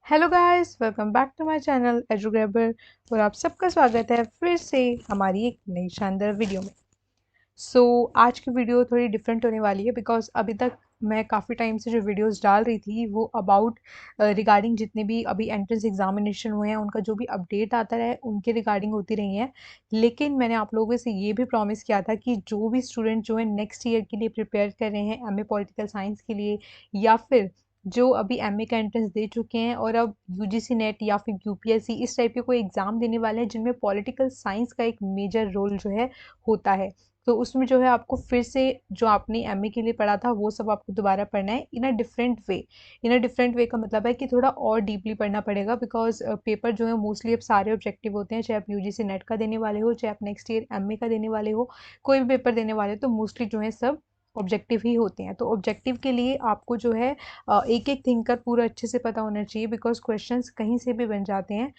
Hello guys, welcome back to my channel Edugrabber. और आप सबका स्वागत है फिर से हमारी एक नई शानदार वीडियो में। आज की वीडियो थोड़ी डिफरेंट होने वाली है बिकॉज अभी तक मैं काफ़ी टाइम से जो वीडियोस डाल रही थी वो अबाउट रिगार्डिंग जितने भी अभी एंट्रेंस एग्जामिनेशन हुए हैं उनका जो भी अपडेट आता है उनके रिगार्डिंग होती रही हैं। लेकिन मैंने आप लोगों से ये भी प्रॉमिस किया था कि जो भी स्टूडेंट जो है नेक्स्ट ईयर के लिए प्रिपेयर कर रहे हैं एमए पॉलिटिकल साइंस के लिए, या फिर जो अभी एमए का एंट्रेंस दे चुके हैं और अब यूजीसी नेट या फिर यूपीएससी इस टाइप के कोई एग्ज़ाम देने वाले हैं जिनमें पॉलिटिकल साइंस का एक मेजर रोल जो है होता है, तो उसमें जो है आपको फिर से जो आपने एमए के लिए पढ़ा था वो सब आपको दोबारा पढ़ना है इन a different way. In a different way का मतलब है कि थोड़ा और डीपली पढ़ना पड़ेगा बिकॉज पेपर जो है मोस्टली अब सारे ऑब्जेक्टिव होते हैं, चाहे आप यूजीसी नेट का देने वाले हो, चाहे आप नेक्स्ट ईयर एमए का देने वाले हो, कोई भी पेपर देने वाले हो तो मोस्टली जो है सब ऑब्जेक्टिव ही होते हैं। तो ऑब्जेक्टिव के लिए आपको जो है एक एक थिंकर पूरा अच्छे से पता होना चाहिए बिकॉज क्वेश्चंस कहीं से भी बन जाते हैं।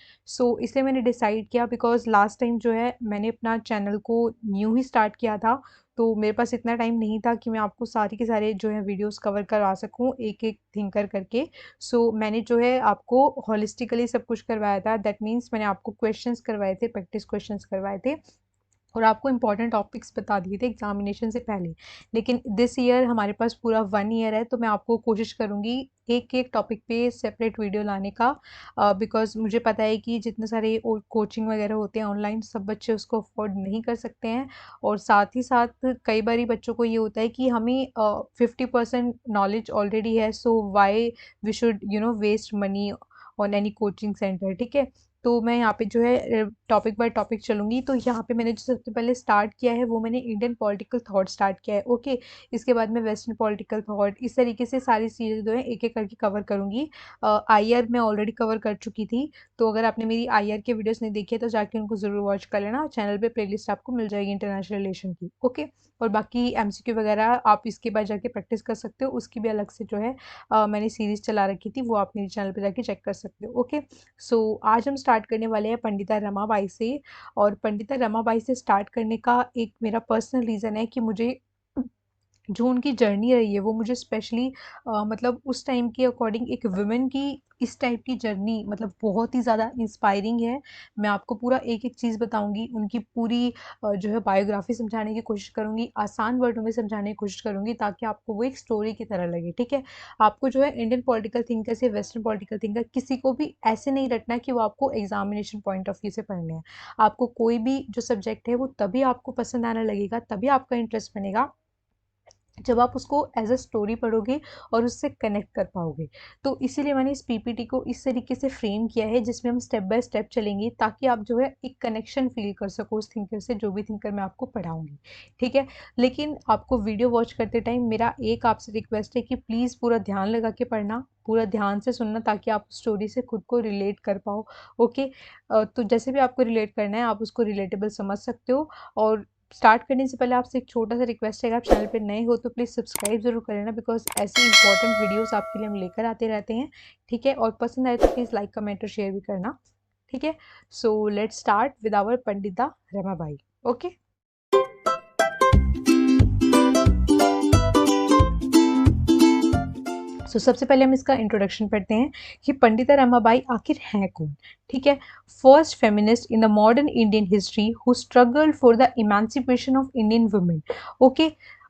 इसलिए मैंने डिसाइड किया बिकॉज लास्ट टाइम जो है मैंने अपना चैनल को न्यू ही स्टार्ट किया था, तो मेरे पास इतना टाइम नहीं था कि मैं आपको सारे के सारे जो है वीडियोस कवर करवा सकूं एक एक थिंकर करके। मैंने जो है आपको हॉलिस्टिकली सब कुछ करवाया था। दैट मीन्स मैंने आपको क्वेश्चंस करवाए थे, प्रैक्टिस क्वेश्चंस करवाए थे और आपको इंपॉर्टेंट टॉपिक्स बता दिए थे एग्जामिनेशन से पहले। लेकिन दिस ईयर हमारे पास पूरा 1 ईयर है, तो मैं आपको कोशिश करूँगी एक एक टॉपिक पे सेपरेट वीडियो लाने का, बिकॉज मुझे पता है कि जितने सारे कोचिंग वगैरह होते हैं ऑनलाइन सब बच्चे उसको अफोर्ड नहीं कर सकते हैं। और साथ ही साथ कई बार बच्चों को ये होता है कि हमें 50% नॉलेज ऑलरेडी है, so why we should waste money on any coaching centre. ठीक है, तो मैं यहाँ पे जो है टॉपिक बाय टॉपिक चलूँगी। तो यहाँ पे मैंने जो सबसे पहले स्टार्ट किया है वो मैंने इंडियन पॉलिटिकल थॉट स्टार्ट किया है। ओके, इसके बाद मैं वेस्टर्न पॉलिटिकल थॉट, इस तरीके से सारी चीज़ें जो है एक एक करके कवर करूँगी। आईआर मैं ऑलरेडी कवर कर चुकी थी, तो अगर आपने मेरी आईआर के वीडियोस नहीं देखी है तो जाके उनको ज़रूर वॉच कर लेना। चैनल पे प्लेलिस्ट आपको मिल जाएगी इंटरनेशनल रिलेशन की। ओके, और बाकी एमसीक्यू वगैरह आप इसके बाद जाके प्रैक्टिस कर सकते हो, उसकी भी अलग से जो है मैंने सीरीज़ चला रखी थी, वो आप मेरे चैनल पर जाके चेक कर सकते हो। ओके, आज हम स्टार्ट करने वाले हैं पंडिता रमाबाई से। और पंडिता रमाबाई से स्टार्ट करने का एक मेरा पर्सनल रीज़न है कि मुझे जो उनकी जर्नी रही है वो मुझे स्पेशली मतलब उस टाइम के अकॉर्डिंग एक वुमेन की इस टाइप की जर्नी मतलब बहुत ही ज़्यादा इंस्पायरिंग है। मैं आपको पूरा एक एक चीज़ बताऊंगी, उनकी पूरी जो है बायोग्राफी समझाने की कोशिश करूंगी, आसान वर्डों में समझाने की कोशिश करूंगी ताकि आपको वो एक स्टोरी की तरह लगे। ठीक है, आपको जो है इंडियन पॉलिटिकल थिंकर से वेस्टर्न पॉलिटिकल थिंकर किसी को भी ऐसे नहीं रटना कि वो आपको एग्जामिनेशन पॉइंट ऑफ व्यू से पढ़ने हैं। आपको कोई भी जो सब्जेक्ट है वो तभी आपको पसंद आने लगेगा, तभी आपका इंटरेस्ट बनेगा जब आप उसको एज अ स्टोरी पढ़ोगे और उससे कनेक्ट कर पाओगे। तो इसीलिए मैंने इस पीपीटी को इस तरीके से फ्रेम किया है जिसमें हम स्टेप बाय स्टेप चलेंगे ताकि आप जो है एक कनेक्शन फील कर सको उस थिंकर से, जो भी थिंकर मैं आपको पढ़ाऊंगी। ठीक है, लेकिन आपको वीडियो वॉच करते टाइम मेरा एक आपसे रिक्वेस्ट है कि प्लीज़ पूरा ध्यान लगा के पढ़ना, पूरा ध्यान से सुनना ताकि आप स्टोरी से खुद को रिलेट कर पाओ। ओके, तो जैसे भी आपको रिलेट करना है आप उसको रिलेटेबल समझ सकते हो। और स्टार्ट करने से पहले आपसे एक छोटा सा रिक्वेस्ट है, अगर आप चैनल पे नए हो तो प्लीज़ सब्सक्राइब जरूर कर लेना बिकॉज ऐसी इंपॉर्टेंट वीडियोस आपके लिए हम लेकर आते रहते हैं। ठीक है, और पसंद आए तो प्लीज़ लाइक कमेंट और शेयर भी करना। ठीक है, let's start with our Pandita Ramabai. Okay, सबसे पहले हम इसका इंट्रोडक्शन पढ़ते हैं कि पंडिता रमाबाई आखिर हैं कौन। ठीक है, first feminist in the modern Indian history who struggled for the emancipation of Indian women. Okay,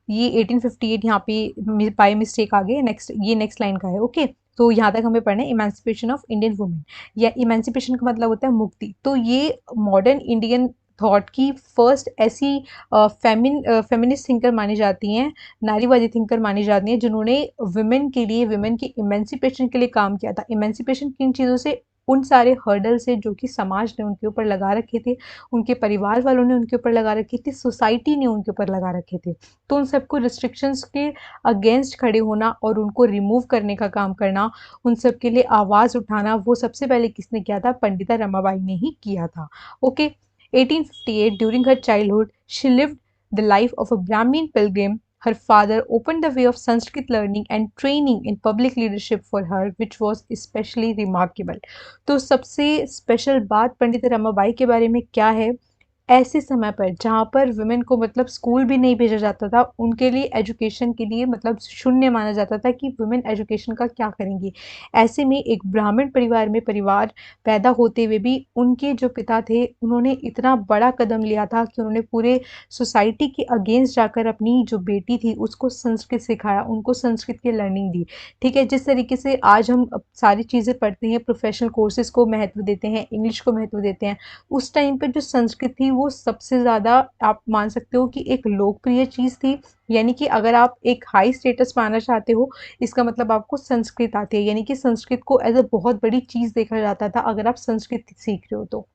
ये 1858 यहाँ पे बाय मिस्टेक आ गए, नेक्स्ट ये नेक्स्ट लाइन का है। ओके, तो यहाँ तक हमें पढ़ना है इमेंसिपेशन ऑफ इंडियन वुमेन, या इमेंसिपेशन का मतलब होता है मुक्ति। तो ये मॉडर्न इंडियन थॉट की फर्स्ट ऐसी फेमिनिस्ट थिंकर मानी जाती हैं, नारीवादी थिंकर मानी जाती हैं जिन्होंने वुमेन के लिए, वुमेन की इमेंसिपेशन के लिए काम किया था। इमेंसिपेशन किन चीज़ों से? उन सारे हर्डल से जो कि समाज ने उनके ऊपर लगा रखे थे, उनके परिवार वालों ने उनके ऊपर लगा रखे थे, सोसाइटी ने उनके ऊपर लगा रखे थे। तो उन सबको रिस्ट्रिक्शंस के अगेंस्ट खड़े होना और उनको रिमूव करने का काम करना, उन सब के लिए आवाज़ उठाना, वो सबसे पहले किसने किया था? पंडिता रमाबाई ने ही किया था। Okay, 1858, during her childhood, she lived the life of a Brahmin pilgrim. Her father opened the way of Sanskrit learning and training in public leadership for her, which was especially remarkable. तो सबसे special बात पंडित रमाबाई के बारे में क्या है? ऐसे समय पर जहाँ पर वुमेन को मतलब स्कूल भी नहीं भेजा जाता था, उनके लिए एजुकेशन के लिए मतलब शून्य माना जाता था कि वुमेन एजुकेशन का क्या करेंगी। ऐसे में एक ब्राह्मण परिवार में परिवार पैदा होते हुए भी उनके जो पिता थे, उन्होंने इतना बड़ा कदम लिया था कि उन्होंने पूरे सोसाइटी के अगेंस्ट जाकर अपनी जो बेटी थी उसको संस्कृत सिखाया, उनको संस्कृत की लर्निंग दी। ठीक है, जिस तरीके से आज हम सारी चीज़ें पढ़ते हैं, प्रोफेशनल कोर्सेज को महत्व देते हैं, इंग्लिश को महत्व देते हैं, उस टाइम पे जो संस्कृत थी वो सबसे ज़्यादा आप मान सकते हो कि एक लोकप्रिय चीज़ थी। यानी कि अगर आप एक हाई स्टेटस पाना चाहते हो, इसका मतलब आपको संस्कृत आती है, यानी कि संस्कृत को एज अ बहुत बड़ी चीज़ देखा जाता था अगर आप संस्कृत सीख रहे हो तो।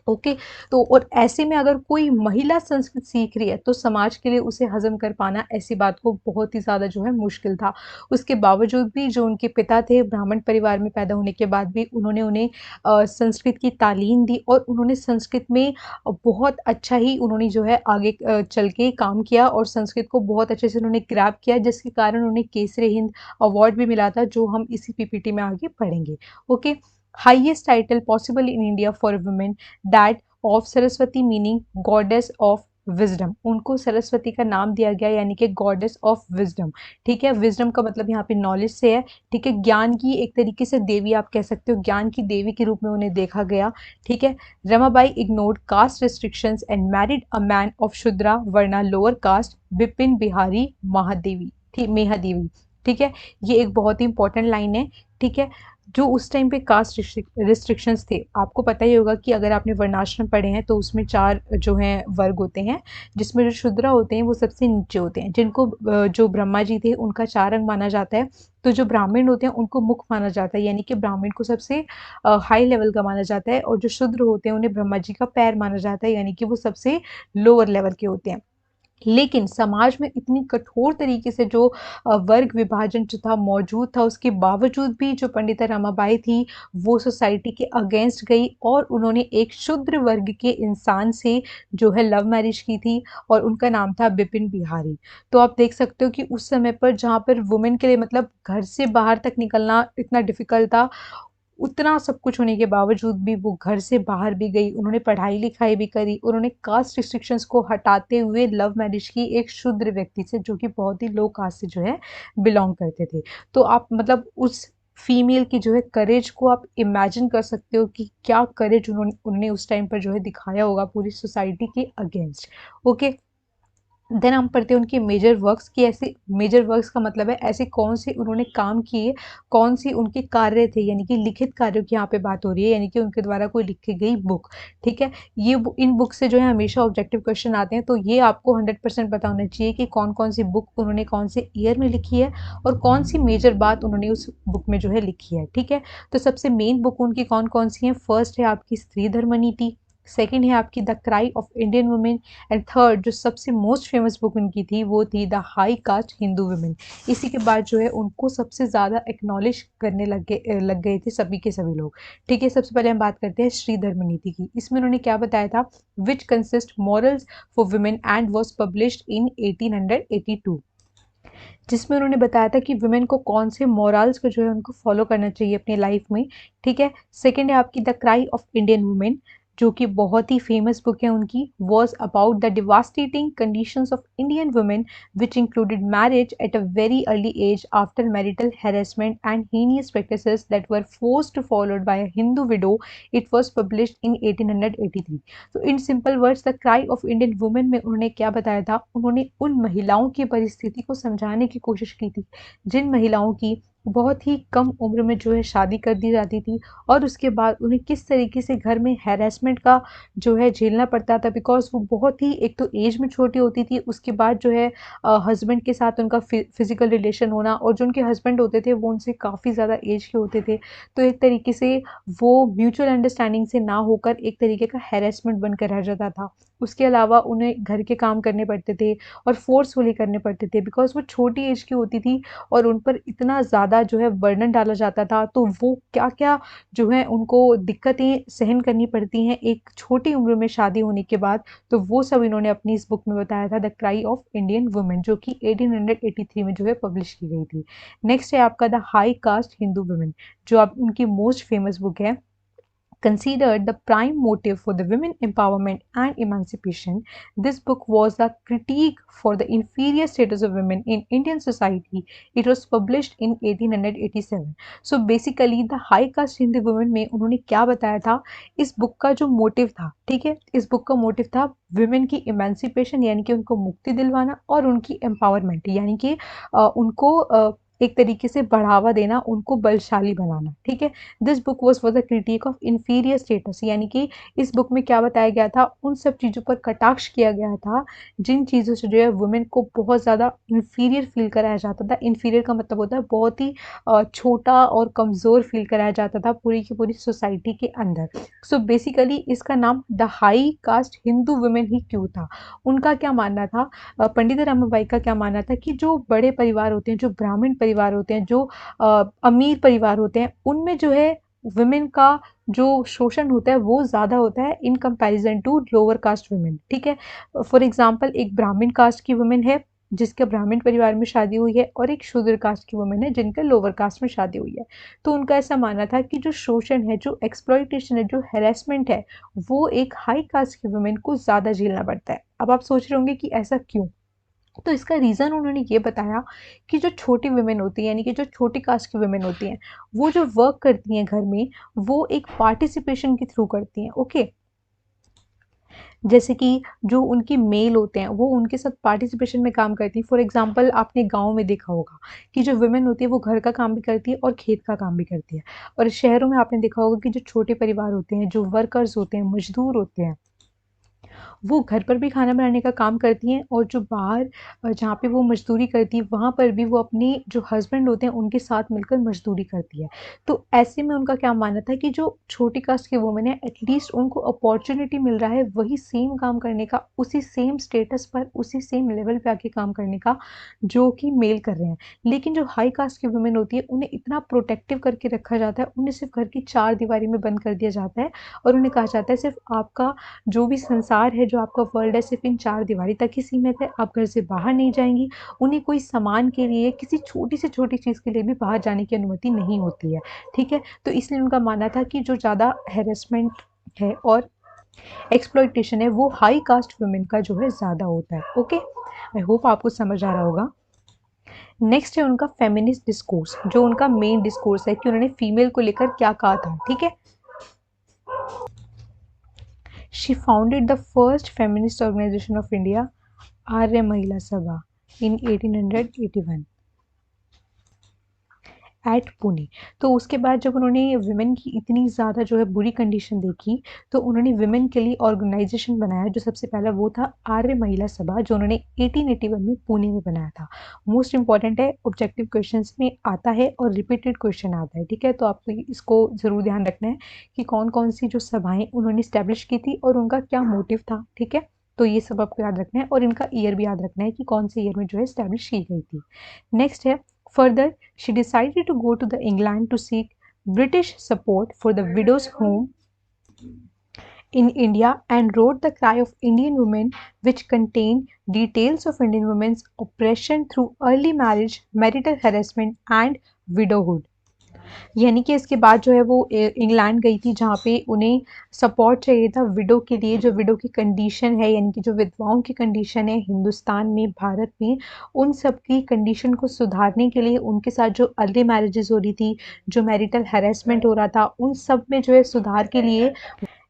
ओके। तो और ऐसे में अगर कोई महिला संस्कृत सीख रही है तो समाज के लिए उसे हजम कर पाना ऐसी बात को बहुत ही ज़्यादा जो है मुश्किल था। उसके बावजूद भी जो उनके पिता थे ब्राह्मण परिवार में पैदा होने के बाद भी उन्होंने उन्हें संस्कृत की तालीम दी और उन्होंने संस्कृत में बहुत अच्छा ही उन्होंने जो है आगे चल के काम किया और संस्कृत को बहुत अच्छे से उन्होंने ग्रैब किया, जिसके कारण उन्हें केसरी हिंद अवार्ड भी मिला था, जो हम इसी पीपीटी में आगे पढ़ेंगे। Okay. Highest title possible in India for women that of Saraswati meaning goddess of wisdom, उनको सरस्वती का नाम दिया गया यानी कि गॉडेस ऑफ विजडम। ठीक है, विजडम का मतलब यहाँ पे नॉलेज से है। ठीक है, ज्ञान की एक तरीके से देवी आप कह सकते हो, ज्ञान की देवी के रूप में उन्हें देखा गया। ठीक है, Ramabai ignored caste restrictions and married a man of Shudra varna lower caste Bipin Bihari Mahadevi, ठीक मेहादेवी। ठीक है, ये एक बहुत ही इंपॉर्टेंट लाइन है। ठीक है, जो उस टाइम पे कास्ट रिस्ट्रिक्शंस थे, आपको पता ही होगा कि अगर आपने वर्णाश्रम पढ़े हैं तो उसमें 4 जो हैं वर्ग होते हैं, जिसमें जो शूद्र होते हैं वो सबसे नीचे होते हैं, जिनको जो ब्रह्मा जी थे उनका 4 अंग माना जाता है। तो जो ब्राह्मण होते हैं उनको मुख माना जाता है, यानी कि ब्राह्मण को सबसे हाई लेवल का माना जाता है, और जो शूद्र होते हैं उन्हें ब्रह्मा जी का पैर माना जाता है, यानी कि वो सबसे लोअर लेवल के होते हैं। लेकिन समाज में इतनी कठोर तरीके से जो वर्ग विभाजन जो था मौजूद था, उसके बावजूद भी जो पंडिता रमाबाई थी वो सोसाइटी के अगेंस्ट गई और उन्होंने एक शूद्र वर्ग के इंसान से जो है लव मैरिज की थी, और उनका नाम था बिपिन बिहारी। तो आप देख सकते हो कि उस समय पर जहाँ पर वुमेन के लिए मतलब घर से बाहर तक निकलना इतना डिफिकल्ट था, उतना सब कुछ होने के बावजूद भी वो घर से बाहर भी गई, उन्होंने पढ़ाई-लिखाई भी करी, उन्होंने कास्ट रिस्ट्रिक्शंस को हटाते हुए लव मैरिज की एक शूद्र व्यक्ति से, जो कि बहुत ही लो कास्ट से जो है बिलॉन्ग करते थे। तो आप मतलब उस फीमेल की जो है करेज को आप इमेजिन कर सकते हो कि क्या करेज उन्होंने उस टाइम पर जो है दिखाया होगा पूरी सोसाइटी के अगेंस्ट। ओके। देन हम पढ़ते हैं उनके मेजर वर्क्स की। ऐसे मेजर वर्क्स का मतलब है ऐसे कौन से उन्होंने काम किए, कौन सी उनके कार्य थे, यानी कि लिखित कार्यों की यहाँ पे बात हो रही है, यानी कि उनके द्वारा कोई लिखी गई बुक। ठीक है, ये इन बुक से जो है हमेशा ऑब्जेक्टिव क्वेश्चन आते हैं, तो ये आपको 100% पता होना चाहिए कि कौन कौन सी बुक उन्होंने कौन से ईयर में लिखी है और कौन सी मेजर बात उन्होंने उस बुक में जो है लिखी है। ठीक है, तो सबसे मेन बुक उनकी कौन कौन सी है? फर्स्ट है आपकी स्त्री धर्म नीति, सेकेंड है आपकी the cry of Indian women, and third जो सबसे मोस्ट फेमस बुक उनकी थी वो थी the high caste Hindu women. इसी के बाद जो है उनको सबसे ज़्यादा एक्नॉलेज करने लग गए थे सभी के सभी लोग। ठीक है, सबसे पहले हम बात करते हैं श्री धर्म नीति की। इसमें उन्होंने क्या बताया था? Which consist morals for women and was published इन 1882, जिसमें उन्होंने बताया था कि वुमेन को कौन से मॉरल्स को जो है उनको फॉलो करना चाहिए अपनी लाइफ में। ठीक है, सेकेंड है आपकी the cry of Indian women, जो कि बहुत ही फेमस बुक है उनकी, was about the devastating conditions of Indian women which included marriage at a very early age after marital harassment and heinous practices that were forced followed by a Hindu widow. It was published in 1883। तो in simple words the cry of Indian women में उन्होंने क्या बताया था? उन्होंने उन महिलाओं की परिस्थिति को समझाने की कोशिश की थी जिन महिलाओं की बहुत ही कम उम्र में जो है शादी कर दी जाती थी, और उसके बाद उन्हें किस तरीके से घर में हैरेसमेंट का जो है झेलना पड़ता था, बिकॉज वो बहुत ही एक तो एज में छोटी होती थी, उसके बाद जो है हस्बैंड के साथ उनका फिजिकल रिलेशन होना, और जो उनके हस्बैंड होते थे वो उनसे काफ़ी ज़्यादा एज के होते थे। तो एक तरीके से वो म्यूचुअल अंडरस्टैंडिंग से ना होकर एक तरीके का हैरेसमेंट बनकर रह जाता था। उसके अलावा उन्हें घर के काम करने पड़ते थे और फोर्सफुली करने पड़ते थे, बिकॉज वो छोटी एज की होती थी और उन पर इतना ज़्यादा जो है बर्डन डाला जाता था, तो वो क्या-क्या जो है उनको दिक्कतें सहन करनी पड़ती हैं एक छोटी उम्र में शादी होने के बाद। तो वो सब इन्होंने अपनी इस बुक में बताया था, the cry of Indian women, जो कि 1883 में जो है पब्लिश की गई थी। नेक्स्ट है आपका the high caste Hindu women, जो आप उनकी मोस्ट फेमस बुक है। considered the prime motive for the women empowerment and emancipation. This book was a critique for the inferior status of women in Indian society. It was published in 1887. So basically the high caste Hindu women में उन्होंने क्या बताया था, इस book का जो motive था, ठीक है, इस बुक का मोटिव था विमेन की इमेंसिपेशन, यानी कि उनको मुक्ति दिलवाना, और उनकी एम्पावरमेंट, यानी कि उनको एक तरीके से बढ़ावा देना, उनको बलशाली बनाना, ठीक है। This book was for the critic of inferior status, यानी कि इस बुक में क्या बताया गया था, उन सब चीज़ों पर कटाक्ष किया गया था जिन चीज़ों से जो है वुमेन को बहुत ज़्यादा इन्फीरियर फील कराया जाता था। इन्फीरियर का मतलब होता है बहुत ही छोटा और कमज़ोर फील कराया जाता था पूरी की पूरी सोसाइटी के अंदर। सो बेसिकली इसका नाम the high caste Hindu women ही क्यों था। उनका क्या मानना था, पंडित रमाबाई का क्या मानना था कि जो बड़े परिवार होते हैं, जो ब्राह्मण परिवार होते हैं, जो अमीर परिवार होते हैं, उनमें जो है वुमेन का जो शोषण होता है वो ज़्यादा होता है in comparison to lower caste women, ठीक है। फॉर एग्जांपल एक ब्राह्मण कास्ट की वुमेन है जिसके ब्राह्मण परिवार में शादी हुई है, और एक शूद्र कास्ट की वुमेन है जिनके लोअर कास्ट में शादी हुई है। तो उनका ऐसा मानना था कि जो शोषण है, जो एक्सप्लॉइटेशन है, जो हैरेसमेंट है, वो एक हाई कास्ट की वुमेन को ज़्यादा झेलना पड़ता है। अब आप सोच रहे होंगे कि ऐसा क्यों। तो इसका रीज़न उन्होंने ये बताया कि जो छोटी वुमेन होती है, यानी कि जो छोटी कास्ट की वुमेन होती हैं, वो जो वर्क करती हैं घर में, वो एक पार्टिसिपेशन के थ्रू करती हैं, ओके। जैसे कि जो उनकी मेल होते हैं वो उनके साथ पार्टिसिपेशन में काम करती हैं। फॉर एग्जांपल आपने गाँव में देखा होगा कि जो वुमेन होती है वो घर का काम भी करती है और खेत का काम भी करती है। और शहरों में आपने देखा होगा कि जो छोटे परिवार होते हैं, जो वर्कर्स होते हैं, मज़दूर होते हैं, वो घर पर भी खाना बनाने का काम करती हैं, और जो बाहर जहाँ पे वो मज़दूरी करती हैं वहाँ पर भी वो अपने जो हस्बैंड होते हैं उनके साथ मिलकर मज़दूरी करती है। तो ऐसे में उनका क्या मानना था कि जो छोटी कास्ट की वुमेन है, एटलीस्ट उनको अपॉर्च्युनिटी मिल रहा है वही सेम काम करने का, उसी सेम स्टेटस पर, उसी सेम लेवल पे आके काम करने का जो कि मेल कर रहे हैं। लेकिन जो हाई कास्ट की वुमेन होती है उन्हें इतना प्रोटेक्टिव करके रखा जाता है, उन्हें सिर्फ़ घर की चार दीवारी में बंद कर दिया जाता है, और उन्हें कहा जाता है सिर्फ़ आपका जो भी संसार है, जो आपका वर्ल्ड है, सिर्फ़ इन चार दीवारी तक ही सीमित है, आप घर से बाहर नहीं जाएँगी। उन्हें कोई सामान के लिए, किसी छोटी से छोटी चीज़ के लिए भी बाहर जाने की अनुमति नहीं होती है, ठीक है? तो इसलिए उनका मानना था कि जो ज़्यादा हैरेसमेंट है और एक्सप्लॉइटेशन है वो हाई कास्ट वुमेन का जो है ज़्यादा होता है, ओके? आई होप आपको समझ आ रहा होगा। नेक्स्ट है उनका फेमिनिस्ट डिस्कोर्स, जो उनका मेन डिस्कोर्स है कि उन्होंने फीमेल को लेकर क्या कहा था, ठीक है? She founded the first feminist organization of India, Arya Mahila Sabha, in 1881 at Pune. तो उसके बाद जब उन्होंने विमेन की इतनी ज़्यादा जो है बुरी कंडीशन देखी, तो उन्होंने विमेन के लिए ऑर्गेनाइजेशन बनाया। जो सबसे पहला वो था आर्य महिला सभा, जो उन्होंने 1881 में पुणे में बनाया था। मोस्ट इंपॉर्टेंट है, ऑब्जेक्टिव क्वेश्चंस में आता है और रिपीटेड क्वेश्चन आता है, ठीक है। तो आपको इसको ज़रूर ध्यान रखना है कि कौन कौन सी जो सभाएं उन्होंने इस्टेब्लिश की थी और उनका क्या मोटिव था, ठीक है। तो ये सब आपको याद रखना है, और इनका ईयर भी याद रखना है कि कौन से ईयर में जो है इस्टेब्लिश की गई थी। नेक्स्ट है, further, she decided to go to the England to seek British support for the widows' home in India, and wrote The Cry of Indian Women, which contained details of Indian women's oppression through early marriage, marital harassment and widowhood. यानी कि इसके बाद जो है वो England गई थी, जहाँ पे उन्हें सपोर्ट चाहिए था विडो के लिए। जो विडो की कंडीशन है, यानी कि जो विधवाओं की कंडीशन है हिंदुस्तान में, भारत में, उन सब की कंडीशन को सुधारने के लिए, उनके साथ जो अर्ली मैरिजेस हो रही थी, जो मैरिटल हैरेसमेंट हो रहा था, उन सब में जो है सुधार के लिए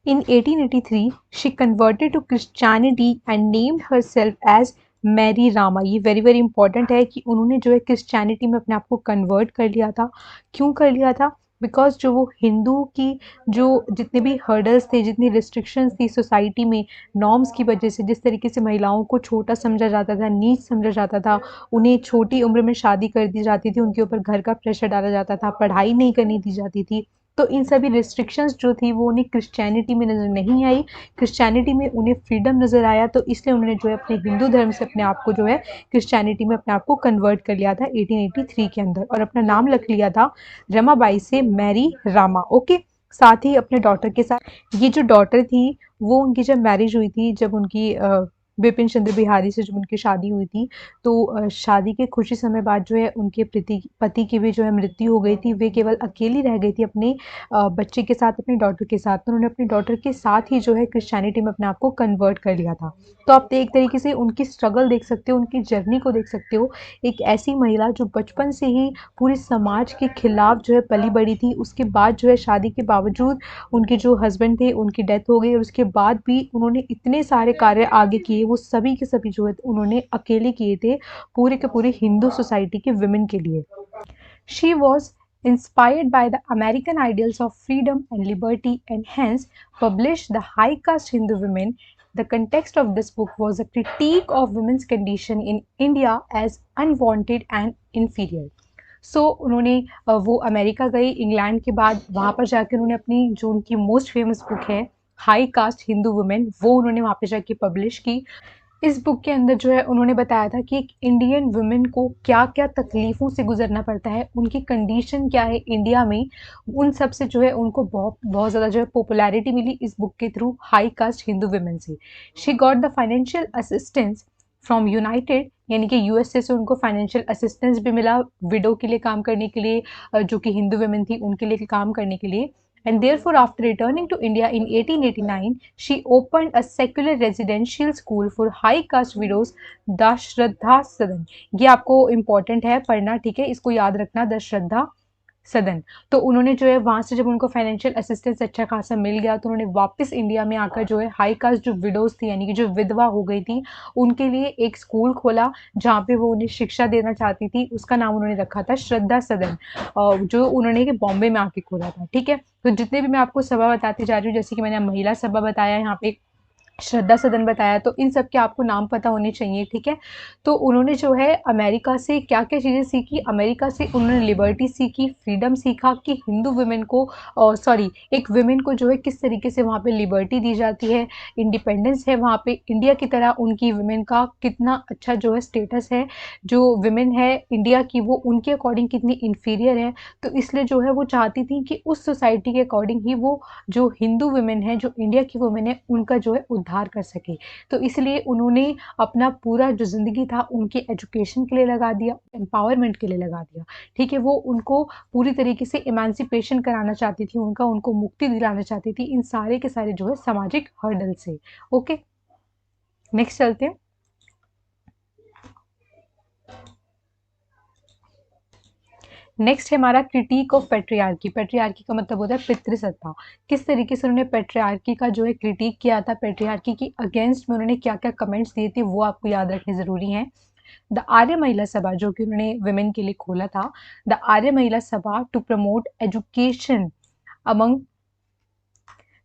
in 1883 she converted to Christianity and named herself as Mary Rama. ये वेरी वेरी इंपॉर्टेंट है कि उन्होंने जो है क्रिश्चियनिटी में अपने आप को कन्वर्ट कर लिया था। क्यों कर लिया था? बिकॉज जो वो हिंदू की जो जितने भी हर्डल्स थे, जितनी रिस्ट्रिक्शंस थी सोसाइटी में, नॉर्म्स की वजह से, जिस तरीके से महिलाओं को छोटा समझा जाता था, नीच समझा जाता था, उन्हें छोटी उम्र में शादी कर दी जाती थी, उनके ऊपर घर का प्रेशर डाला जाता था, पढ़ाई नहीं करने दी जाती थी। तो इन सभी रिस्ट्रिक्शंस जो थी वो उन्हें क्रिश्चियनिटी में नज़र नहीं आई। क्रिश्चियनिटी में उन्हें फ्रीडम नज़र आया, तो इसलिए उन्होंने जो है अपने हिंदू धर्म से अपने आप को जो है क्रिश्चियनिटी में अपने आप को कन्वर्ट कर लिया था 1883 के अंदर, और अपना नाम रख लिया था रमाबाई से मैरी रामा, ओके। साथ ही अपने डॉटर के साथ, ये जो डॉटर थी वो उनकी जब मैरिज हुई थी, जब उनकी बिपिन चंद्र बिहारी से जब उनकी शादी हुई थी, तो शादी के कुछ ही समय बाद जो है उनके पति की भी जो है मृत्यु हो गई थी। वे केवल अकेली रह गई थी अपने बच्चे के साथ, अपनी डॉटर के साथ। तो उन्होंने अपनी डॉटर के साथ ही जो है क्रिश्चियनिटी में अपने आप को कन्वर्ट कर लिया था। तो आप एक तरीके से उनकी स्ट्रगल देख सकते हो, उनकी जर्नी को देख सकते हो। एक ऐसी महिला जो बचपन से ही पूरे समाज के खिलाफ जो है पली बड़ी थी, उसके बाद जो है शादी के बावजूद उनके जो हस्बैंड थे उनकी डेथ हो गई, और उसके बाद भी उन्होंने इतने सारे कार्य आगे किए, वो सभी के सभी जो है उन्होंने अकेले किए थे पूरे के पूरे हिंदू सोसाइटी के विमेन के लिए। She was inspired by the American ideals of freedom and liberty and hence published the High Caste Hindu Women. The context of this book was a critique of women's condition in India as unwanted and inferior. उन्होंने वो America गई, England के बाद वहाँ पर जाके उन्होंने अपनी जो उनकी मोस्ट फेमस बुक है हाई कास्ट हिंदू वुमेन, वो उन्होंने वहाँ पे जाके पब्लिश की। इस बुक के अंदर जो है उन्होंने बताया था कि एक इंडियन वुमेन को क्या क्या तकलीफ़ों से गुजरना पड़ता है, उनकी कंडीशन क्या है इंडिया में। उन सब से जो है उनको बहुत बहुत ज़्यादा जो है पॉपुलैरिटी मिली इस बुक के through, high caste Hindu women से। She got the financial assistance from United, यानी कि यूएसए से उनको फाइनेंशियल असिस्टेंस भी मिला विडो के लिए काम करने के लिए, जो कि हिंदू वुमेन थी उनके लिए काम करने के लिए। And therefore, after returning to India in 1889, she opened a secular residential school for high caste widows, the Shraddha Sadan. ये आपको इम्पोर्टेंट है पढ़ना, ठीक है, इसको याद रखना, द श्रद्धा सदन। तो उन्होंने जो है वहाँ से जब उनको फाइनेंशियल असिस्टेंस अच्छा खासा मिल गया, तो उन्होंने वापस इंडिया में आकर जो है हाई कास्ट जो विडोज थी, यानी कि जो विधवा हो गई थी, उनके लिए एक स्कूल खोला जहाँ पे वो उन्हें शिक्षा देना चाहती थी। उसका नाम उन्होंने रखा था श्रद्धा सदन, जो उन्होंने बॉम्बे में आके खोला था। ठीक है, तो जितने भी मैं आपको सभा बताती जा रही हूँ, जैसे कि मैंने महिला सभा बताया, यहाँ पे श्रद्धा सदन बताया, तो इन सब के आपको नाम पता होने चाहिए। ठीक है, तो उन्होंने जो है अमेरिका से क्या क्या चीज़ें सीखी, अमेरिका से उन्होंने लिबर्टी सीखी, फ्रीडम सीखा कि हिंदू वुमेन को सॉरी एक वुमेन को जो है किस तरीके से वहाँ पे लिबर्टी दी जाती है, इंडिपेंडेंस है वहाँ पे, इंडिया की तरह उनकी वुमेन का कितना अच्छा जो है स्टेटस है, जो वुमेन है इंडिया की वो उनके अकॉर्डिंग कितनी इन्फीरियर है। तो इसलिए जो है वो चाहती थी कि उस सोसाइटी के अकॉर्डिंग ही वो जो हिंदू वुमेन है, जो इंडिया की वुमेन है, उनका जो है उद्धार कर सके। तो इसलिए उन्होंने अपना पूरा जो ज़िंदगी था उनके एजुकेशन के लिए लगा दिया, एम्पावरमेंट के लिए लगा दिया। ठीक है, वो उनको पूरी तरीके से इमेंसिपेशन कराना चाहती थी, उनको मुक्ति दिलाना चाहती थी इन सारे के सारे जो है सामाजिक हर्डल से। ओके, नेक्स्ट चलते हैं। नेक्स्ट है हमारा क्रिटिक ऑफ पेट्रियार्की। पेट्रियार्की का मतलब होता है पितृसत्ता। किस तरीके से उन्होंने पेट्रियार्की का जो है क्रिटिक किया था, पेट्रियार्की की अगेंस्ट में उन्होंने क्या क्या कमेंट्स दिए थे, वो आपको याद रखने ज़रूरी हैं। द आर्य महिला सभा, जो कि उन्होंने वुमेन के लिए खोला था, the Arya Mahila Sabha to promote education among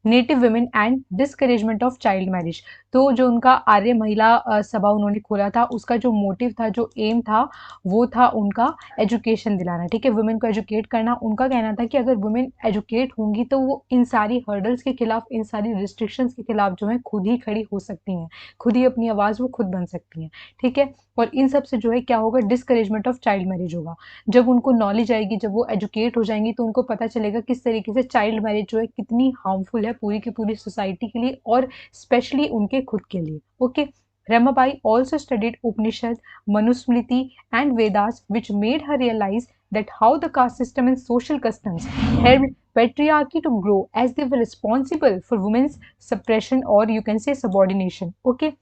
native women and discouragement of child marriage. तो जो उनका आर्य महिला सभा उन्होंने खोला था, उसका जो मोटिव था, जो एम था, वो था उनका एजुकेशन दिलाना। ठीक है, वुमेन को एजुकेट करना। उनका कहना था कि अगर वुमेन एजुकेट होंगी तो वो इन सारी हर्डल्स के खिलाफ, इन सारी रिस्ट्रिक्शंस के खिलाफ जो है खुद ही खड़ी हो सकती हैं, खुद ही अपनी आवाज़ वो खुद बन सकती हैं। ठीक है, और इन सब से जो है क्या होगा, डिस्करेजमेंट ऑफ चाइल्ड मैरिज होगा। जब उनको नॉलेज आएगी, जब वो एजुकेट हो जाएंगी, तो उनको पता चलेगा किस तरीके से चाइल्ड मैरिज जो है कितनी हार्मफुल है पूरी की पूरी सोसाइटी के लिए और स्पेशली उनके खुद के लिए। Okay, Ramabai also studied Upanishad, Manusmriti and Vedas, which made her realize that how the caste system and social customs helped patriarchy to grow as they were responsible for women's suppression or you can say subordination. Okay,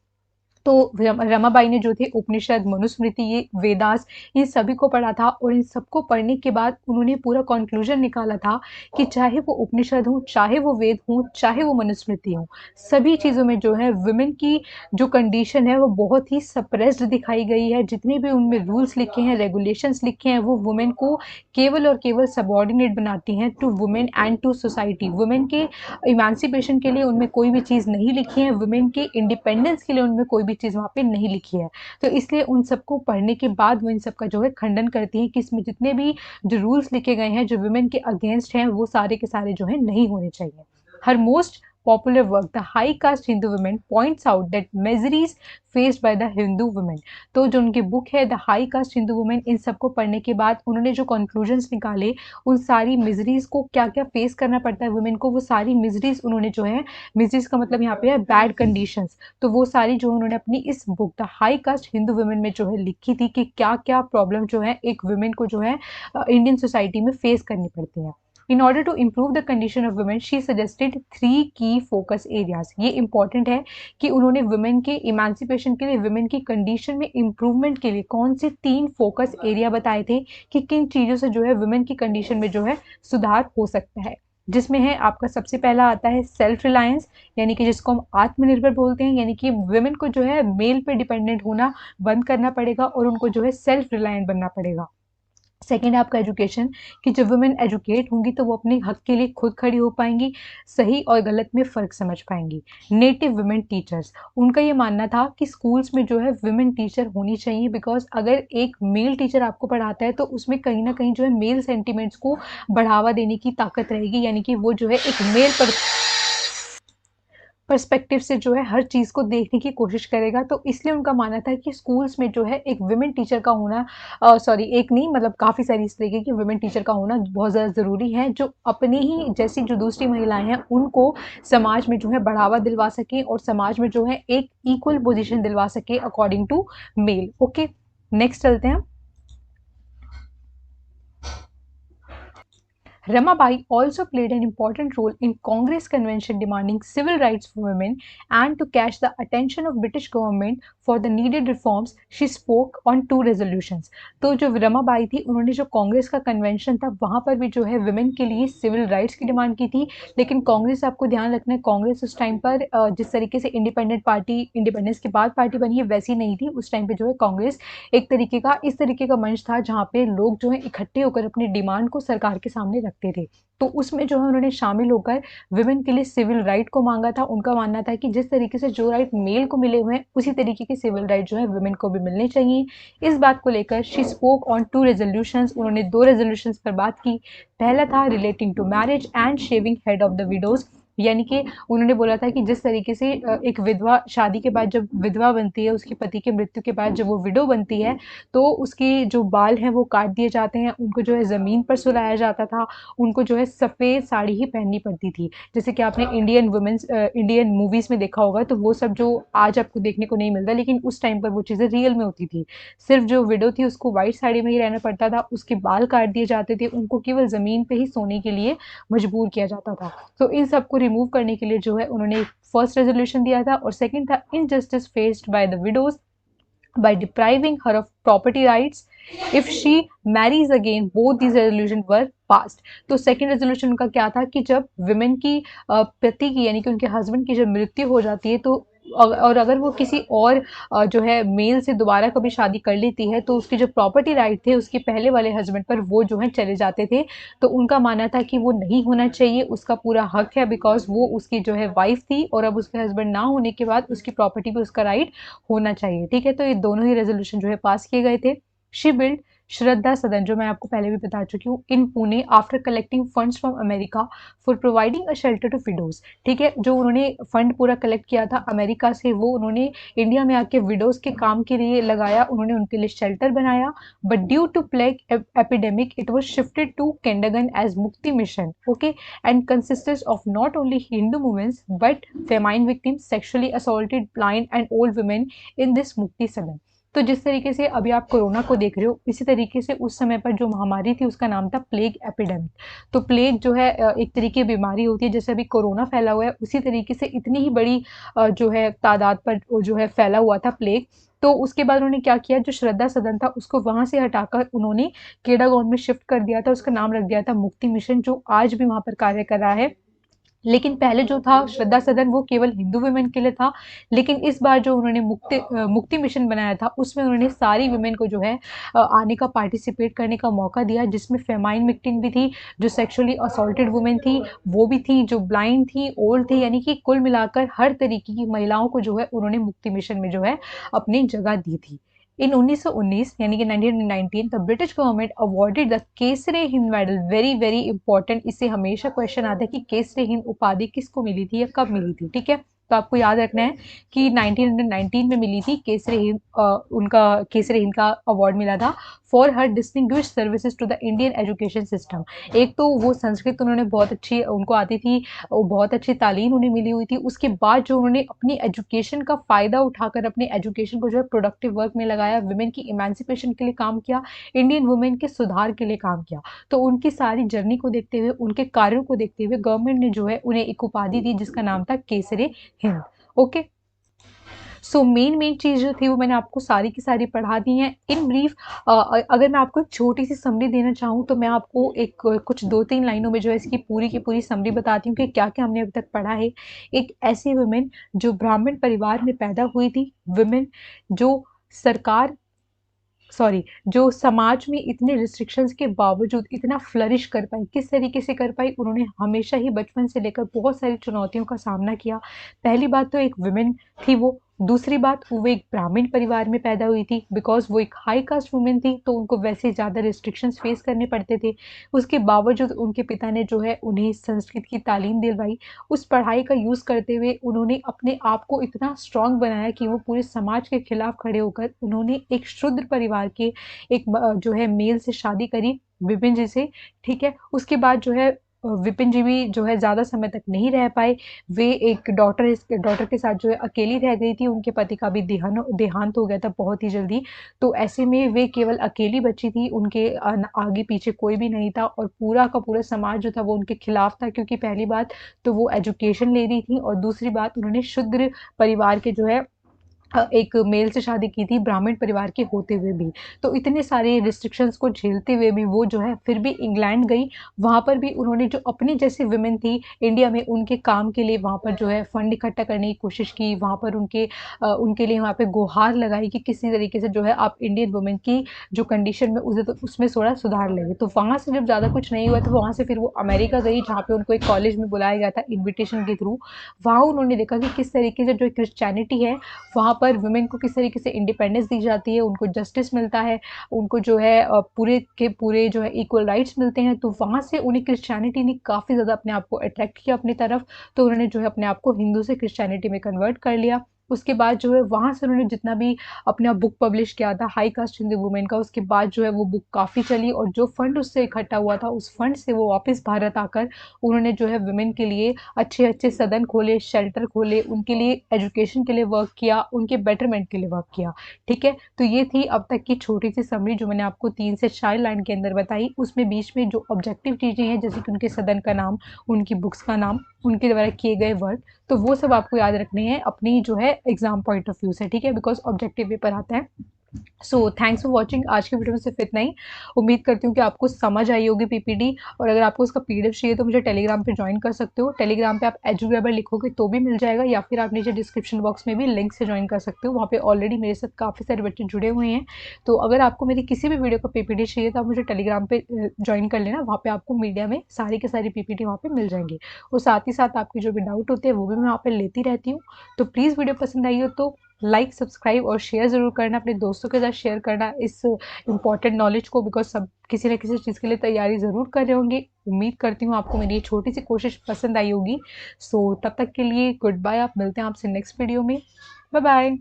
तो रमाबाई ने जो थे उपनिषद, मनुस्मृति, ये वेदास, इन सभी को पढ़ा था, और इन सबको पढ़ने के बाद उन्होंने पूरा कंक्लूजन निकाला था कि चाहे वो उपनिषद हो, चाहे वो वेद हो, चाहे वो मनुस्मृति हो, सभी चीज़ों में जो है वुमेन की जो कंडीशन है वो बहुत ही सप्रेस्ड दिखाई गई है। जितने भी उनमें रूल्स लिखे हैं, रेगुलेशंस लिखे हैं, वो वुमेन को केवल और केवल सबॉर्डिनेट बनाती हैं to women and to society. Women के इमांसिपेशन के लिए उनमें कोई भी चीज़ नहीं लिखी है, वुमेन के इंडिपेंडेंस के लिए उनमें कोई भी चीज़ वहाँ पे नहीं लिखी है। तो इसलिए उन सबको पढ़ने के बाद वो इन सब का जो है खंडन करती हैं कि इसमें जितने भी जो रूल्स लिखे गए हैं, जो वुमेन के अगेंस्ट हैं, वो सारे के सारे जो है नहीं होने चाहिए। हर most popular work, The High Caste Hindu Women points out that miseries faced by the Hindu women. तो जो उनकी बुक है the high caste Hindu women, इन सबको पढ़ने के बाद उन्होंने जो कंक्लूजन्स निकाले, उन सारी मिजरीज को क्या क्या फेस करना पड़ता है वुमेन को, वो सारी मिजरीज उन्होंने जो है, मिजरीज का मतलब यहाँ पे है बैड कंडीशंस, तो वो सारी जो उन्होंने अपनी इस book the high caste Hindu women में जो है लिखी थी कि क्या क्या प्रॉब्लम जो है एक वुमेन को जो है इंडियन सोसाइटी में फेस करनी पड़ती है. In order to improve the condition of women, she suggested 3 key focus areas. ये important है कि उन्होंने women के emancipation के लिए, women की condition में improvement के लिए कौन से 3 focus area बताए थे कि किन चीज़ों से जो है women की condition में जो है सुधार हो सकता है, जिसमें है आपका सबसे पहला आता है सेल्फ रिलायंस, यानी कि जिसको हम आत्मनिर्भर बोलते हैं, यानी कि वुमेन को जो है मेल पे डिपेंडेंट होना बंद करना पड़ेगा और उनको जो है सेल्फ रिलायंट बनना पड़ेगा. सेकेंड है आपका एजुकेशन, कि जब वुमेन एजुकेट होंगी तो वो अपने हक के लिए खुद खड़ी हो पाएंगी, सही और गलत में फ़र्क समझ पाएंगी. नेटिव वुमेन टीचर्स, उनका ये मानना था कि स्कूल्स में जो है वुमेन टीचर होनी चाहिए, बिकॉज अगर एक मेल टीचर आपको पढ़ाता है तो उसमें कहीं ना कहीं जो है मेल सेंटिमेंट्स को बढ़ावा देने की ताकत रहेगी, यानी कि वो जो है एक मेल पर्सपेक्टिव से जो है हर चीज़ को देखने की कोशिश करेगा. तो इसलिए उनका मानना था कि स्कूल्स में जो है एक वुमेन टीचर का होना, सॉरी एक नहीं मतलब काफ़ी सारी इस तरीके की वुमेन टीचर का होना बहुत ज़्यादा ज़रूरी है, जो अपनी ही जैसी जो दूसरी महिलाएं हैं उनको समाज में जो है बढ़ावा दिलवा सकें और समाज में जो है एक इक्वल पोजीशन दिलवा सके according to male. Okay, next चलते हैं. Ramabai also played an important role in Congress convention demanding civil rights for women, and to catch the attention of British government for the needed reforms, she spoke on 2 resolutions. तो जो रमाबाई थी उन्होंने जो कांग्रेस का convention था वहाँ पर भी जो है वुमेन के लिए सिविल राइट्स की डिमांड की थी, लेकिन कांग्रेस, आपको ध्यान रखना है, कांग्रेस उस टाइम पर जिस तरीके से इंडिपेंडेंट पार्टी, इंडिपेंडेंस के बाद पार्टी बनी है वैसी नहीं थी. उस टाइम पे जो है कांग्रेस एक तरीके का, इस तरीके का मंच था जहाँ पे लोग जो है इकट्ठे होकर अपनी डिमांड को सरकार के सामने रखते थे. तो उसमें जो है उन्होंने शामिल होकर वुमेन के लिए सिविल राइट को मांगा था. उनका मानना था कि जिस तरीके से जो राइट मेल को मिले हुए हैं उसी तरीके के सिविल राइट जो है वुमेन को भी मिलने चाहिए. इस बात को लेकर शी स्पोक ऑन 2 रेजोल्यूशंस, उन्होंने 2 रेजोल्यूशंस पर बात की. पहला था relating to marriage and shaving head of the widows, यानी कि उन्होंने बोला था कि जिस तरीके से एक विधवा शादी के बाद जब विधवा बनती है, उसके पति की मृत्यु के बाद जब वो विडो बनती है तो उसके जो बाल हैं वो काट दिए जाते हैं, उनको जो है ज़मीन पर सुलाया जाता था, उनको जो है सफ़ेद साड़ी ही पहननी पड़ती थी. जैसे कि आपने इंडियन मूवीज़ में देखा होगा, तो वो सब जो आज आपको देखने को नहीं मिलता, लेकिन उस टाइम पर वो चीज़ें रियल में होती थी. सिर्फ जो विडो थी उसको वाइट साड़ी में ही रहना पड़ता था, उसके बाल काट दिए जाते थे, उनको केवल ज़मीन पर ही सोने के लिए मजबूर किया जाता था. तो इन सबको रिमूव करने के लिए जो है उन्होंने फर्स्ट रेजोल्यूशन दिया था. और सेकंड था injustice faced by the widows by depriving her of property rights if she marries again. both these resolution were passed. तो सेकेंड रेजोल्यूशन उनका क्या था कि जब विमेन की पति की, यानी कि उनके हस्बैंड की जब मृत्यु हो जाती है तो और अगर वो किसी और जो है मेल से दोबारा कभी शादी कर लेती है तो उसके जो प्रॉपर्टी राइट थे उसके पहले वाले हस्बैंड पर वो जो है चले जाते थे. तो उनका मानना था कि वो नहीं होना चाहिए, उसका पूरा हक है, बिकॉज वो उसकी जो है वाइफ थी और अब उसके हस्बैंड ना होने के बाद उसकी प्रॉपर्टी पे उसका राइट होना चाहिए. ठीक है, तो ये दोनों ही रेजोल्यूशन जो है पास किए गए थे. शी बिल्ड श्रद्धा सदन, जो मैं आपको पहले भी बता चुकी हूँ, in Pune after collecting funds from America for providing a shelter to widows. ठीक है, जो उन्होंने फंड पूरा कलेक्ट किया था अमेरिका से, वो उन्होंने इंडिया में आके विडोज के काम के लिए लगाया, उन्होंने उनके लिए शेल्टर बनाया. But due to plague epidemic it was shifted to Kedgaon as Mukti mission. Okay, and consisted of not only Hindu womens but famine victims, sexually assaulted, blind and old women in this Mukti Sadan. तो जिस तरीके से अभी आप कोरोना को देख रहे हो, इसी तरीके से उस समय पर जो महामारी थी उसका नाम था प्लेग एपिडेमिक. तो प्लेग जो है एक तरीके की बीमारी होती है, जैसे अभी कोरोना फैला हुआ है उसी तरीके से इतनी ही बड़ी जो है तादाद पर जो है फैला हुआ था प्लेग. तो उसके बाद उन्होंने क्या किया, जो श्रद्धा सदन था उसको वहां से हटाकर उन्होंने केडागॉन में शिफ्ट कर दिया था, उसका नाम रख दिया था मुक्ति मिशन, जो आज भी वहां पर कार्य कर रहा है. लेकिन पहले जो था श्रद्धा सदन वो केवल हिंदू वुमेन के लिए था, लेकिन इस बार जो उन्होंने मुक्ति मिशन बनाया था उसमें उन्होंने सारी वुमेन को जो है आने का, पार्टिसिपेट करने का मौका दिया, जिसमें फेमाइन विक्टिम भी थी, जो सेक्सुअली असॉल्टेड वुमेन थी वो भी थी, जो ब्लाइंड थी, ओल्ड थी, यानी कि कुल मिलाकर हर तरीके की महिलाओं को जो है उन्होंने मुक्ति मिशन में जो है अपनी जगह दी थी. इन 1919 यानी कि 1919 the British government awarded the Kaisar-e Hind medal. Very very important, इससे हमेशा क्वेश्चन आता है कि केसरे हिंद उपाधि किसको मिली थी या कब मिली थी। ठीक है, तो आपको याद रखना है कि 1919 में मिली थी केसरे हिंद, उनका केसरे हिंद का अवार्ड मिला था for her distinguished services to the Indian education system. एक तो वो संस्कृत उन्होंने बहुत अच्छी उनको आती थी, वो बहुत अच्छी तालीम उन्हें मिली हुई थी। उसके बाद जो उन्होंने अपनी एजुकेशन का फ़ायदा उठाकर अपने एजुकेशन को जो है प्रोडक्टिव वर्क में लगाया, वुमेन की इमेंसिपेशन के लिए काम किया, इंडियन वुमेन के सुधार के लिए काम किया। तो उनकी सारी जर्नी को देखते हुए, उनके कार्यों को देखते हुए गवर्नमेंट ने जो है उन्हें एक उपाधि दी जिसका नाम था Kesare Hind. Okay, so main चीज़ जो थी वो मैंने आपको सारी की सारी पढ़ा दी हैं इन ब्रीफ। अगर मैं आपको एक छोटी सी समरी देना चाहूँ तो मैं आपको एक कुछ 2-3 लाइनों में जो है इसकी पूरी की पूरी समरी बताती हूँ कि क्या-क्या हमने अभी तक पढ़ा है। एक ऐसी वुमेन जो ब्राह्मण परिवार में पैदा हुई थी, वुमेन जो सरकार सॉरी जो समाज में इतने रिस्ट्रिक्शंस के बावजूद इतना फ्लरिश कर पाई। किस तरीके से कर पाई? उन्होंने हमेशा ही बचपन से लेकर बहुत सारी चुनौतियों का सामना किया। पहली बात तो एक वुमेन थी वो, दूसरी बात वो एक ब्राह्मण परिवार में पैदा हुई थी, बिकॉज़ वो एक हाई कास्ट वुमेन थी तो उनको वैसे ज़्यादा रिस्ट्रिक्शंस फेस करने पड़ते थे। उसके बावजूद उनके पिता ने जो है उन्हें संस्कृत की तालीम दिलवाई। उस पढ़ाई का यूज़ करते हुए उन्होंने अपने आप को इतना स्ट्रॉन्ग बनाया कि वो पूरे समाज के खिलाफ खड़े होकर उन्होंने एक शूद्र परिवार के एक जो है मेल से शादी करी, विपिन जी से। ठीक है, उसके बाद जो है विपिन जी भी जो है ज़्यादा समय तक नहीं रह पाए। वे एक डॉटर के साथ जो है अकेली रह गई थी। उनके पति का भी देहांत हो गया था बहुत ही जल्दी। तो ऐसे में वे केवल अकेली बची थी, उनके आगे पीछे कोई भी नहीं था और पूरा का पूरा समाज जो था वो उनके खिलाफ था, क्योंकि पहली बात तो वो एजुकेशन ले रही थी और दूसरी बात उन्होंने शूद्र परिवार के जो है एक मेल से शादी की थी, ब्राह्मण परिवार के होते हुए भी। तो इतने सारे रिस्ट्रिक्शंस को झेलते हुए भी वो जो है फिर भी इंग्लैंड गई। वहाँ पर भी उन्होंने जो अपने जैसी वुमेन थी इंडिया में, उनके काम के लिए वहाँ पर जो है फंड इकट्ठा करने की कोशिश की। वहाँ पर उनके लिए वहाँ पे गुहार लगाई कि किसी तरीके से जो है आप इंडियन वुमेन की जो कंडीशन में उसे तो उसमें थोड़ा सुधार लेंगे। तो वहाँ से जब ज़्यादा कुछ नहीं हुआ तो वहाँ से फिर वो अमेरिका गई, जहाँ पे उनको एक कॉलेज में बुलाया गया था इन्विटेशन के थ्रू। वहाँ उन्होंने देखा कि किस तरीके से जो क्रिश्चियनिटी है वहाँ पर वुमेन को किस तरीके से इंडिपेंडेंस दी जाती है, उनको जस्टिस मिलता है, उनको जो है पूरे के पूरे जो है इक्वल राइट्स मिलते हैं। तो वहाँ से उन्हें क्रिश्चियनिटी ने काफ़ी ज़्यादा अपने आप को अट्रैक्ट किया अपनी तरफ। तो उन्होंने जो है अपने आप को हिंदू से क्रिश्चियनिटी में कन्वर्ट कर लिया। उसके बाद जो है वहाँ से उन्होंने जितना भी अपना बुक पब्लिश किया था हाई कास्ट हिंदू वुमेन का, उसके बाद जो है वो बुक काफ़ी चली और जो फंड उससे इकट्ठा हुआ था उस फंड से वो वापस भारत आकर उन्होंने जो है वुमेन के लिए अच्छे अच्छे सदन खोले, शेल्टर खोले, उनके लिए एजुकेशन के लिए वर्क किया, उनके बेटरमेंट के लिए वर्क किया। ठीक है, तो ये थी अब तक की छोटी सी समरी जो मैंने आपको 3 से 4 लाइन के अंदर बताई। उसमें बीच में जो ऑब्जेक्टिव चीज़ें हैं जैसे कि उनके सदन का नाम, उनकी बुक्स का नाम, उनके द्वारा किए गए वर्क, तो वो सब आपको याद रखने हैं अपनी जो है एग्जाम पॉइंट ऑफ व्यू से। ठीक है, बिकॉज ऑब्जेक्टिव पेपर आता है। So thanks for watching. आज की वीडियो में सिर्फ इतना ही। उम्मीद करती हूँ कि आपको समझ आई होगी पीपीटी। और अगर आपको उसका पीडीएफ चाहिए तो मुझे टेलीग्राम पे ज्वाइन कर सकते हो। टेलीग्राम पे आप एजुग्राबर लिखोगे तो भी मिल जाएगा, या फिर आप नीचे डिस्क्रिप्शन बॉक्स में भी लिंक से ज्वाइन कर सकते हो। वहाँ पे ऑलरेडी मेरे साथ काफ़ी सारे बच्चे जुड़े हुए हैं। तो अगर आपको मेरी किसी भी वीडियो का पीपीटी चाहिए तो आप मुझे टेलीग्राम पे ज्वाइन कर लेना। वहाँ पे आपको मीडिया में सारी की सारी पीपीटी वहाँ पे मिल जाएंगी। और साथ ही साथ आपके जो भी डाउट होते हैं वो भी मैं वहाँ पे लेती रहती हूँ। तो प्लीज़ वीडियो पसंद आई हो तो लाइक, सब्सक्राइब और शेयर ज़रूर करना, अपने दोस्तों के साथ शेयर करना इस इम्पॉर्टेंट नॉलेज को, बिकॉज सब किसी न किसी चीज़ के लिए तैयारी ज़रूर कर रहे होंगे। उम्मीद करती हूँ आपको मेरी ये छोटी सी कोशिश पसंद आई होगी। सो तब तक के लिए गुड बाय। आप मिलते हैं आपसे नेक्स्ट वीडियो में। Bye bye.